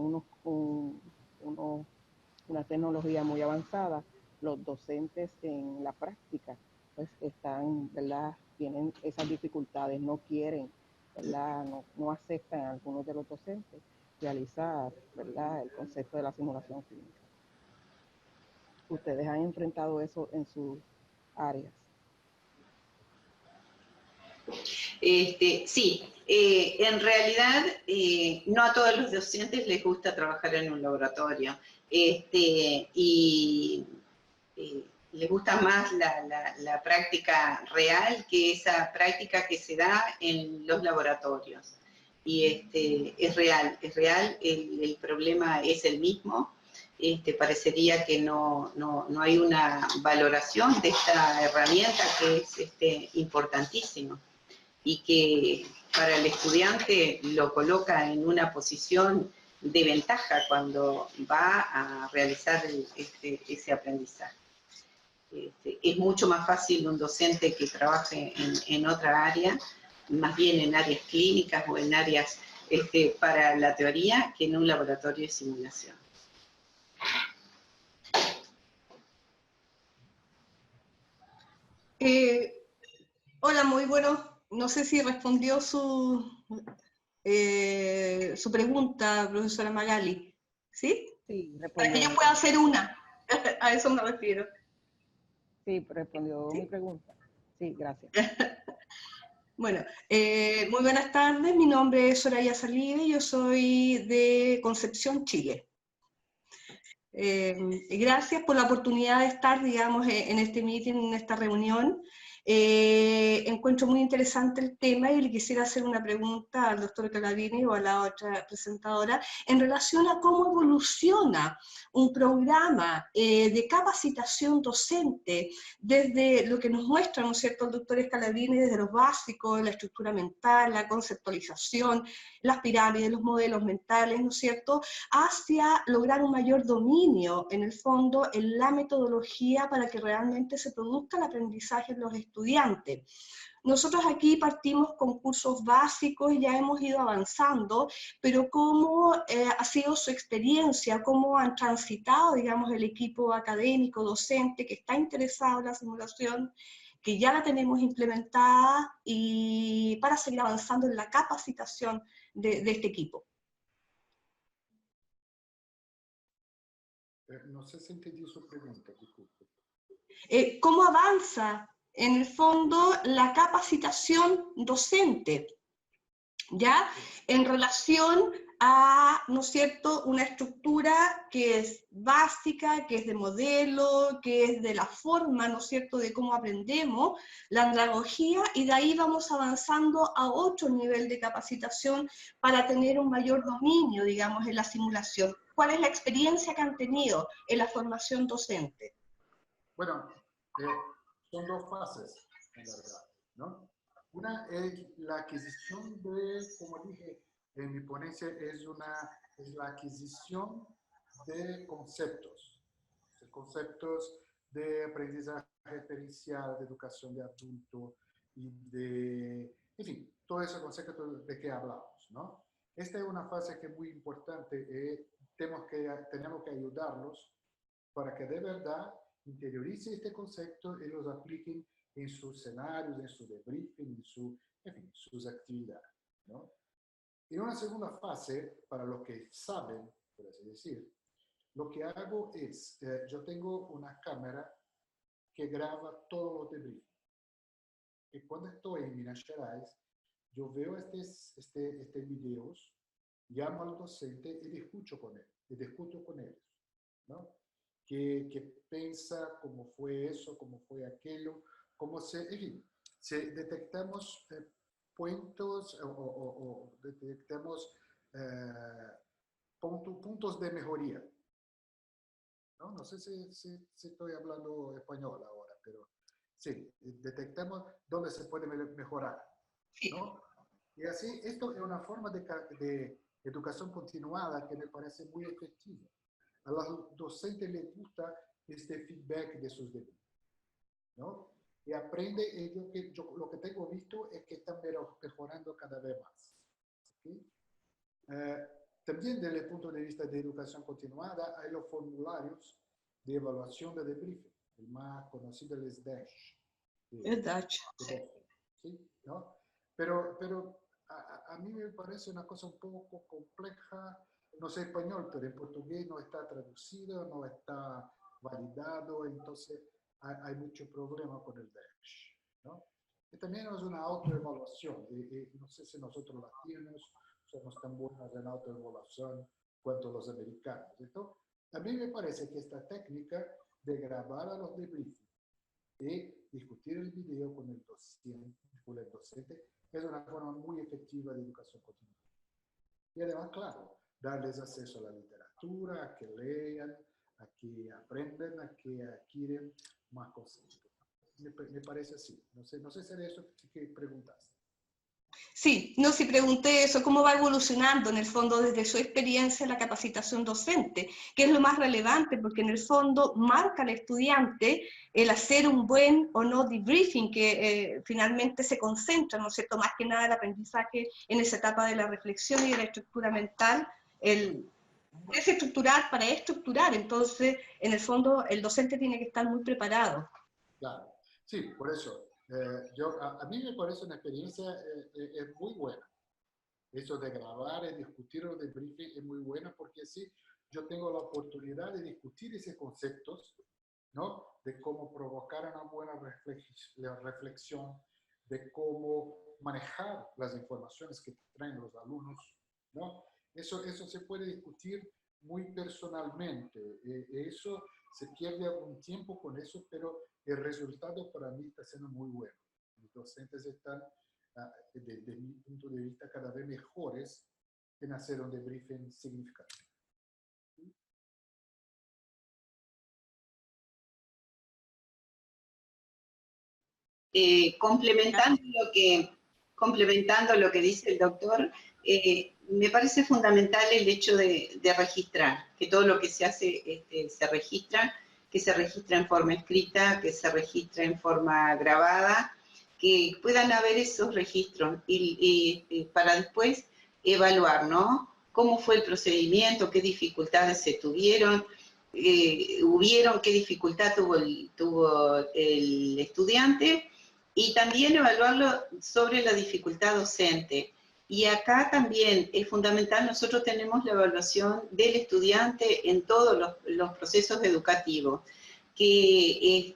S8: una tecnología muy avanzada, los docentes en la práctica pues están, ¿verdad?, tienen esas dificultades, no quieren, ¿verdad?, no aceptan a algunos de los docentes realizar, ¿verdad?, el concepto de la simulación clínica. ¿Ustedes han enfrentado eso en sus áreas?
S4: Sí, en realidad no a todos los docentes les gusta trabajar en un laboratorio y les gusta más la práctica real que esa práctica que se da en los laboratorios. y es real, el problema es el mismo. Parecería que no hay una valoración de esta herramienta que es importantísima y que para el estudiante lo coloca en una posición de ventaja cuando va a realizar ese aprendizaje. Es mucho más fácil un docente que trabaje en otra área, más bien en áreas clínicas o en áreas para la teoría, que en un laboratorio de simulación.
S9: Hola, muy bueno. No sé si respondió su pregunta, profesora Magali. ¿Sí?
S8: Sí,
S9: Para que yo
S8: respondió.
S9: pueda hacer una. A eso me refiero.
S8: Sí, respondió
S9: ¿Sí?
S8: mi pregunta. Sí, gracias.
S9: Bueno, muy buenas tardes. Mi nombre es Soraya Salive. Yo soy de Concepción, Chile. Gracias por la oportunidad de estar, digamos, en este meeting, en esta reunión. Encuentro muy interesante el tema y le quisiera hacer una pregunta al doctor Calavini o a la otra presentadora en relación a cómo evoluciona un programa de capacitación docente desde lo que nos muestra, ¿no es cierto?, el doctor Calavini, desde los básicos, la estructura mental, la conceptualización, las pirámides, los modelos mentales, ¿no es cierto?, hacia lograr un mayor dominio, en el fondo, en la metodología para que realmente se produzca el aprendizaje en los estudiantes. Nosotros aquí partimos con cursos básicos y ya hemos ido avanzando, pero ¿cómo ha sido su experiencia? ¿Cómo han transitado, digamos, el equipo académico, docente que está interesado en la simulación, que ya la tenemos implementada y para seguir avanzando en la capacitación de este equipo?
S3: No sé si entendí su pregunta, disculpe.
S9: ¿Cómo avanza, en el fondo, la capacitación docente? ¿Ya? En relación a, ¿no es cierto?, una estructura que es básica, que es de modelo, que es de la forma, ¿no es cierto?, de cómo aprendemos, la andragogía, y de ahí vamos avanzando a otro nivel de capacitación para tener un mayor dominio, digamos, en la simulación. ¿Cuál es la experiencia que han tenido en la formación docente?
S3: Bueno, son dos fases, en verdad, ¿no? Una es la adquisición de, como dije en mi ponencia, es la adquisición de conceptos de aprendizaje experiencial, de educación de adulto y de, en fin, todo ese concepto de que hablamos, ¿no? Esta es una fase que es muy importante. Tenemos que ayudarlos para que de verdad interioricen este concepto y los apliquen en sus escenarios, en su debriefing, en fin, sus actividades, ¿no? En una segunda fase, para los que saben, por así decir, lo que hago es, yo tengo una cámara que graba todos los debriefings. Y cuando estoy en Minas Gerais, yo veo estos videos, llamo al docente y discuto con ellos, ¿no? Que piensa cómo fue eso, cómo fue aquello, en fin, si detectamos puntos o detectamos puntos de mejoría. No sé si estoy hablando español ahora, pero sí, detectamos dónde se puede mejorar, ¿no? Y así, esto es una forma de educación continuada que me parece muy efectiva. A los docentes les gusta este feedback de sus deberes, ¿no? Y aprende, lo que tengo visto es que están mejorando cada vez más. ¿Okay? También desde el punto de vista de educación continuada, hay los formularios de evaluación de debriefing, el más conocido es DASH.
S9: El DASH.
S3: ¿Sí? ¿No? Pero a mí me parece una cosa un poco compleja. No sé español, pero en portugués no está traducido, no está validado, entonces hay mucho problema con el DASH, ¿no? Y también es una autoevaluación, no sé si nosotros latinos somos tan buenos en autoevaluación cuanto los americanos. Entonces, a mí me parece que esta técnica de grabar a los debriefings y discutir el video con el docente es una forma muy efectiva de educación continua. Y además, claro, darles acceso a la literatura, a que lean, a que aprendan, a que adquieren más conceptos. Me parece así. No sé si era eso que preguntaste.
S9: Sí, no, si pregunté eso, cómo va evolucionando en el fondo desde su experiencia la capacitación docente, que es lo más relevante, porque en el fondo marca al estudiante el hacer un buen o no debriefing, que finalmente se concentra, ¿no es cierto?, más que nada el aprendizaje en esa etapa de la reflexión y de la estructura mental, el desestructurar para estructurar. Entonces, en el fondo, el docente tiene que estar muy preparado.
S3: Claro, sí, por eso. A mí me parece una experiencia es muy buena. Eso de grabar y discutir los debriefing es muy buena porque así yo tengo la oportunidad de discutir esos conceptos, ¿no? De cómo provocar una buena reflexión, de cómo manejar las informaciones que traen los alumnos, ¿no? Eso se puede discutir muy personalmente. Eso se pierde algún tiempo con eso, pero el resultado para mí está siendo muy bueno. Los docentes están, desde mi punto de vista, cada vez mejores en hacer un debriefing significativo.
S4: Complementando lo que dice el doctor, me parece fundamental el hecho de registrar, que todo lo que se hace se registra, que se registra en forma escrita, que se registra en forma grabada, que puedan haber esos registros y para después evaluar, ¿no? Cómo fue el procedimiento, qué dificultades se tuvieron, qué dificultad tuvo el estudiante, y también evaluarlo sobre la dificultad docente. Y acá también es fundamental, nosotros tenemos la evaluación del estudiante en todos los procesos educativos, que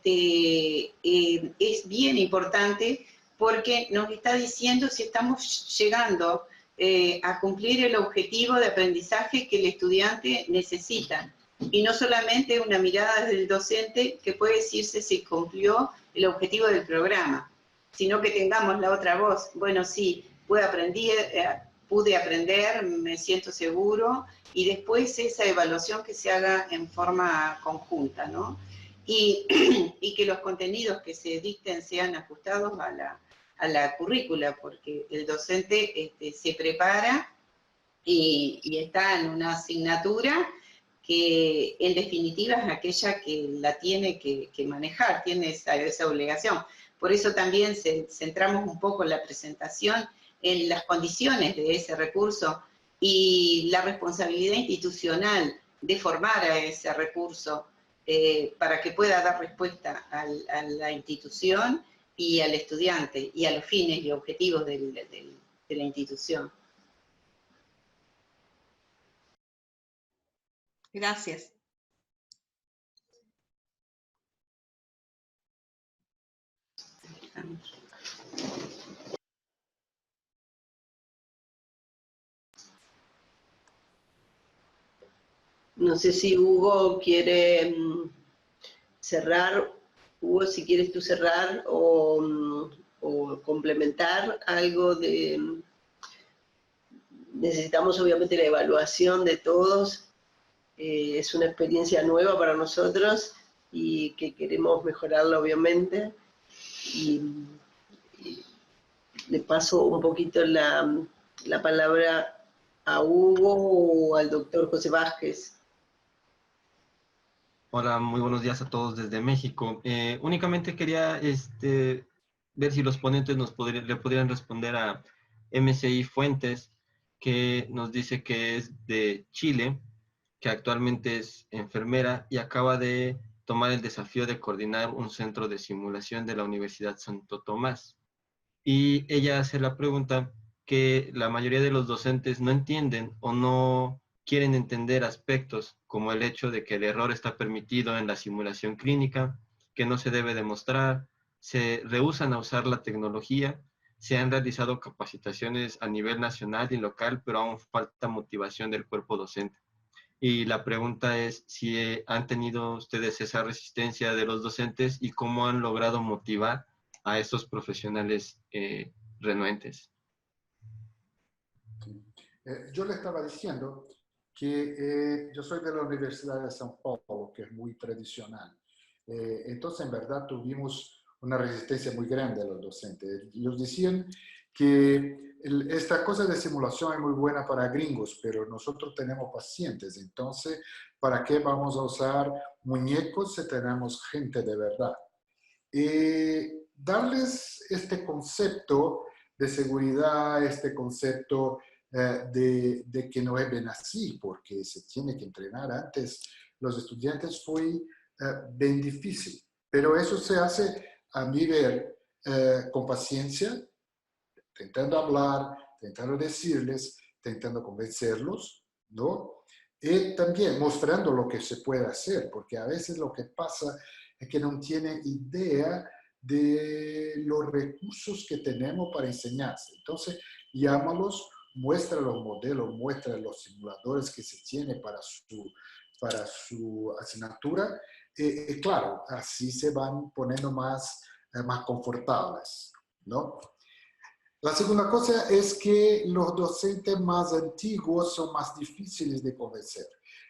S4: es bien importante porque nos está diciendo si estamos llegando a cumplir el objetivo de aprendizaje que el estudiante necesita. Y no solamente una mirada del docente que puede decirse si cumplió el objetivo del programa, sino que tengamos la otra voz. Bueno, sí, pude aprender, me siento seguro, y después esa evaluación que se haga en forma conjunta, ¿no? Y que los contenidos que se dicten sean ajustados a la currícula, porque el docente se prepara y está en una asignatura que en definitiva es aquella que la tiene que manejar, tiene esa obligación. Por eso también centramos un poco la presentación en las condiciones de ese recurso y la responsabilidad institucional de formar a ese recurso para que pueda dar respuesta a la institución y al estudiante y a los fines y objetivos de la institución.
S9: Gracias.
S2: No sé si Hugo quiere cerrar. Hugo, si quieres tú cerrar o complementar algo de... Necesitamos obviamente la evaluación de todos. Es una experiencia nueva para nosotros y que queremos mejorarla obviamente. Y le paso un poquito la palabra a Hugo o al doctor José Vázquez.
S10: Hola, muy buenos días a todos desde México. Únicamente quería ver si los ponentes le podrían responder a MCI Fuentes, que nos dice que es de Chile, que actualmente es enfermera y acaba de tomar el desafío de coordinar un centro de simulación de la Universidad Santo Tomás. Y ella hace la pregunta que la mayoría de los docentes no entienden o no quieren entender aspectos como el hecho de que el error está permitido en la simulación clínica, que no se debe demostrar, se rehúsan a usar la tecnología, se han realizado capacitaciones a nivel nacional y local, pero aún falta motivación del cuerpo docente. Y la pregunta es si han tenido ustedes esa resistencia de los docentes y cómo han logrado motivar a estos profesionales renuentes.
S3: Yo le estaba diciendo que yo soy de la Universidad de São Paulo, que es muy tradicional. Entonces, en verdad, tuvimos una resistencia muy grande a los docentes. Ellos decían que esta cosa de simulación es muy buena para gringos, pero nosotros tenemos pacientes. Entonces, ¿para qué vamos a usar muñecos si tenemos gente de verdad? Darles este concepto de seguridad, este concepto de que no es bien así, porque se tiene que entrenar antes los estudiantes, fue bien difícil. Pero eso se hace, a mi ver, con paciencia, intentando hablar, intentando decirles, intentando convencerlos, ¿no? Y también mostrando lo que se puede hacer, porque a veces lo que pasa es que no tienen idea de los recursos que tenemos para enseñarse. Entonces, llámalos, muestra los modelos, muestra los simuladores que se tiene para su asignatura. Claro, así se van poniendo más confortables, ¿no? La segunda cosa es que los docentes más antiguos son más difíciles de convencer.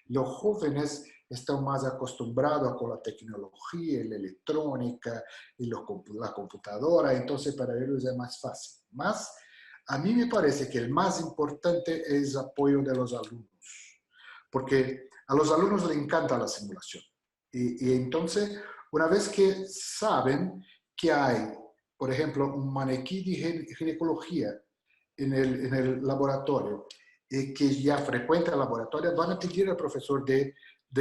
S3: Los jóvenes están más acostumbrados con la tecnología, la electrónica y la computadora, entonces para ellos es más fácil. Más, a mí me parece que el más importante es el apoyo de los alumnos, porque a los alumnos les encanta la simulación. Y entonces, una vez que saben que hay, por ejemplo, un maniquí de ginecología en el laboratorio, que ya frecuenta el laboratorio, van a pedir al profesor de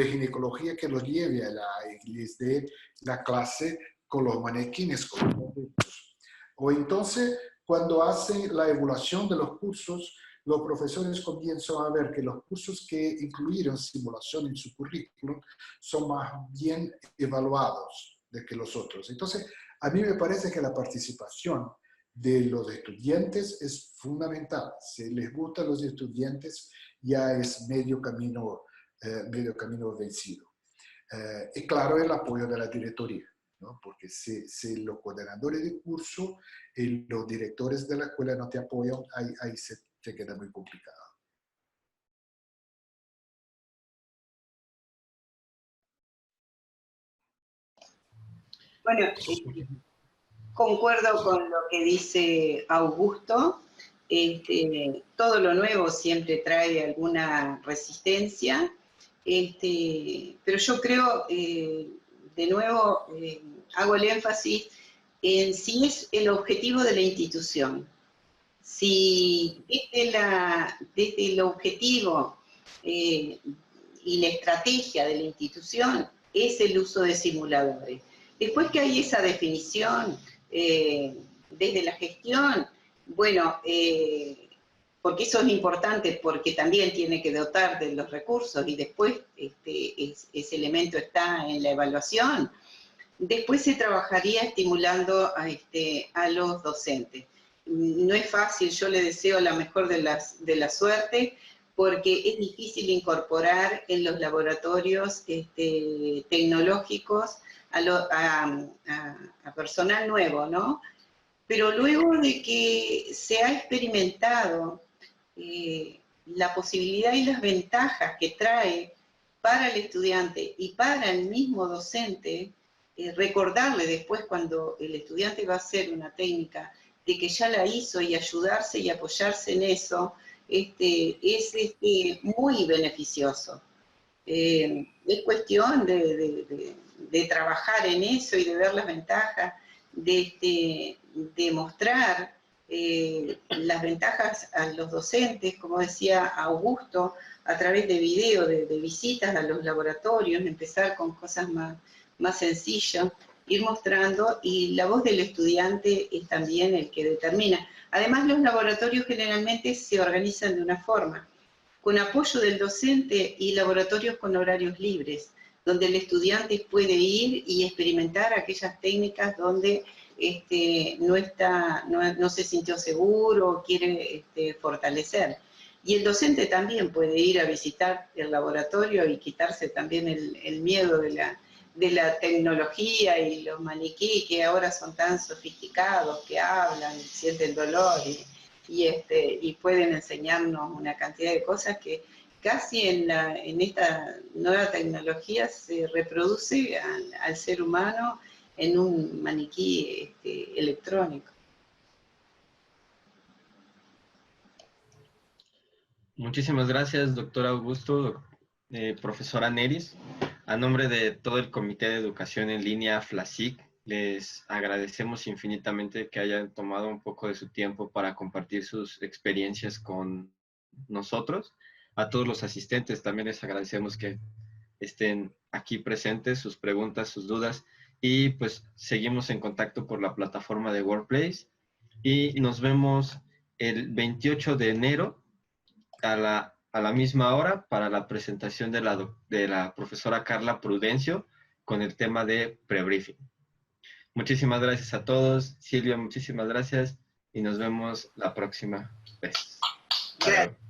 S3: ginecología que los lleve a les dé la clase con los maniquines. O entonces, cuando hacen la evaluación de los cursos, los profesores comienzan a ver que los cursos que incluyeron simulación en su currículum son más bien evaluados de que los otros. Entonces, a mí me parece que la participación de los estudiantes es fundamental. Si les gustan los estudiantes, ya es medio camino vencido. Y claro, el apoyo de la directoría, ¿no? Porque si los coordinadores de curso y los directores de la escuela no te apoyan, ahí se queda muy complicado.
S4: Bueno, concuerdo con lo que dice Augusto. Todo lo nuevo siempre trae alguna resistencia, pero yo creo, de nuevo, hago el énfasis en si es el objetivo de la institución. Si desde el objetivo y la estrategia de la institución es el uso de simuladores. Después que hay esa definición desde la gestión, bueno, porque eso es importante, porque también tiene que dotar de los recursos y después ese elemento está en la evaluación. Después se trabajaría estimulando a los docentes. No es fácil, yo le deseo la mejor de la suerte, porque es difícil incorporar en los laboratorios tecnológicos a personal nuevo, ¿no? Pero luego de que se ha experimentado la posibilidad y las ventajas que trae para el estudiante y para el mismo docente, recordarle después cuando el estudiante va a hacer una técnica de que ya la hizo y ayudarse y apoyarse en eso, es muy beneficioso. Es cuestión de trabajar en eso y de ver las ventajas, de mostrar las ventajas a los docentes, como decía Augusto, a través de video, de visitas a los laboratorios, empezar con cosas más sencillas, ir mostrando, y la voz del estudiante es también el que determina. Además, los laboratorios generalmente se organizan de una forma, con apoyo del docente y laboratorios con horarios libres, donde el estudiante puede ir y experimentar aquellas técnicas donde no se sintió seguro o quiere fortalecer. Y el docente también puede ir a visitar el laboratorio y quitarse también el miedo de la tecnología y los maniquí que ahora son tan sofisticados, que hablan, sienten dolor y pueden enseñarnos una cantidad de cosas que casi en esta nueva tecnología se reproduce al ser humano en un maniquí electrónico.
S10: Muchísimas gracias, doctor Augusto, profesora Neris. A nombre de todo el Comité de Educación en Línea FLASIC, les agradecemos infinitamente que hayan tomado un poco de su tiempo para compartir sus experiencias con nosotros. A todos los asistentes también les agradecemos que estén aquí presentes, sus preguntas, sus dudas, y pues seguimos en contacto por la plataforma de Workplace y nos vemos el 28 de enero a la misma hora para la presentación de la profesora Carla Prudencio con el tema de prebriefing. Muchísimas gracias a todos. Silvia, muchísimas gracias y nos vemos la próxima vez.
S4: Gracias.